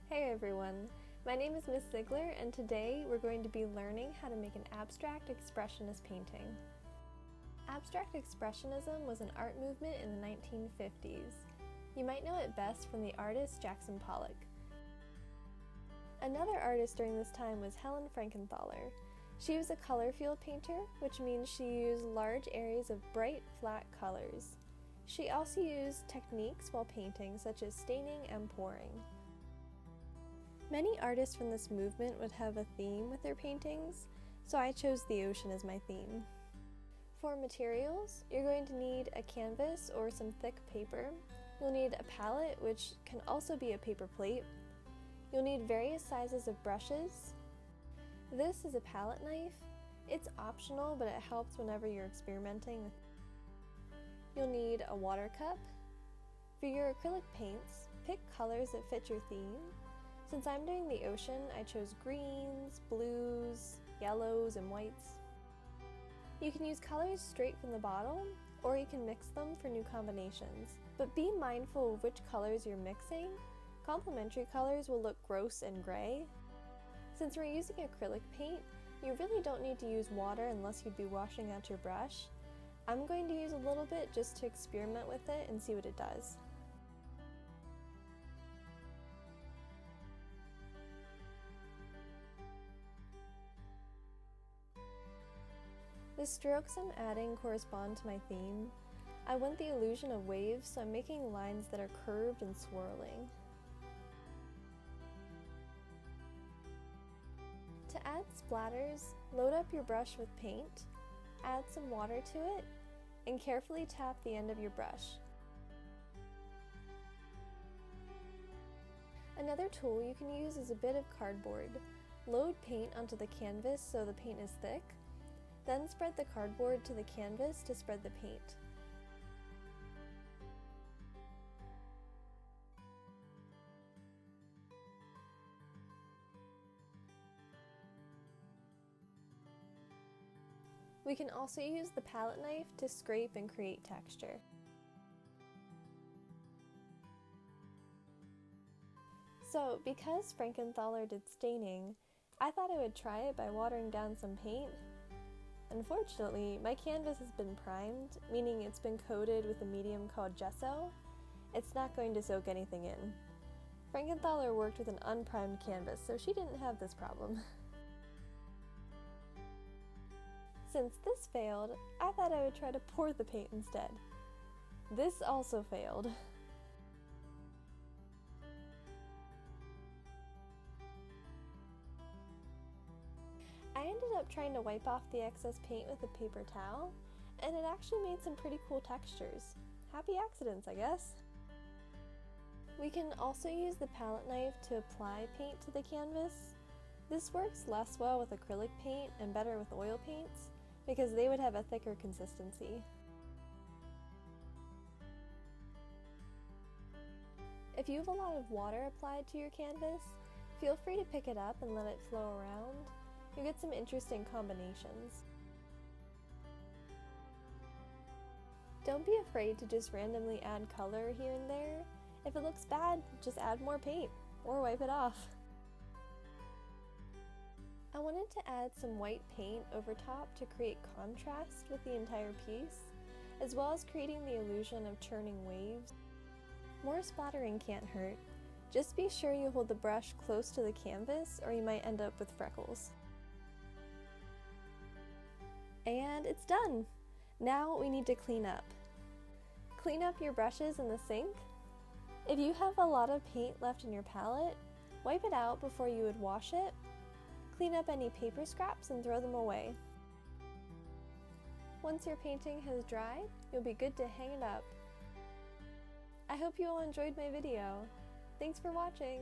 Hey everyone, my name is Miss Ziegler and today we're going to be learning how to make an abstract expressionist painting. Abstract expressionism was an art movement in the 1950s. You might know it best from the artist Jackson Pollock. Another artist during this time was Helen Frankenthaler. She was a color field painter, which means she used large areas of bright, flat colors. She also used techniques while painting such as staining and pouring. Many artists from this movement would have a theme with their paintings, so I chose the ocean as my theme. For materials, you're going to need a canvas or some thick paper. You'll need a palette, which can also be a paper plate. You'll need various sizes of brushes. This is a palette knife. It's optional, but it helps whenever you're experimenting. You'll need a water cup. For your acrylic paints, pick colors that fit your theme. Since I'm doing the ocean, I chose greens, blues, yellows, and whites. You can use colors straight from the bottle, or you can mix them for new combinations. But be mindful of which colors you're mixing. Complementary colors will look gross and gray. Since we're using acrylic paint, you really don't need to use water unless you'd be washing out your brush. I'm going to use a little bit just to experiment with it and see what it does. The strokes I'm adding correspond to my theme. I want the illusion of waves, so I'm making lines that are curved and swirling. To add splatters, load up your brush with paint, add some water to it, and carefully tap the end of your brush. Another tool you can use is a bit of cardboard. Load paint onto the canvas so the paint is thick. Then spread the cardboard to the canvas to spread the paint. We can also use the palette knife to scrape and create texture. So, because Frankenthaler did staining, I thought I would try it by watering down some paint. Unfortunately, my canvas has been primed, meaning it's been coated with a medium called gesso. It's not going to soak anything in. Frankenthaler worked with an unprimed canvas, so she didn't have this problem. Since this failed, I thought I would try to pour the paint instead. This also failed. I ended up trying to wipe off the excess paint with a paper towel, and it actually made some pretty cool textures. Happy accidents, I guess. We can also use the palette knife to apply paint to the canvas. This works less well with acrylic paint and better with oil paints, because they would have a thicker consistency. If you have a lot of water applied to your canvas, feel free to pick it up and let it flow around. You'll get some interesting combinations. Don't be afraid to just randomly add color here and there. If it looks bad, just add more paint, or wipe it off. I wanted to add some white paint over top to create contrast with the entire piece, as well as creating the illusion of churning waves. More splattering can't hurt. Just be sure you hold the brush close to the canvas or you might end up with freckles. And it's done! Now we need to clean up. Clean up your brushes in the sink. If you have a lot of paint left in your palette, wipe it out before you would wash it. Clean up any paper scraps and throw them away. Once your painting has dried, you'll be good to hang it up. I hope you all enjoyed my video. Thanks for watching!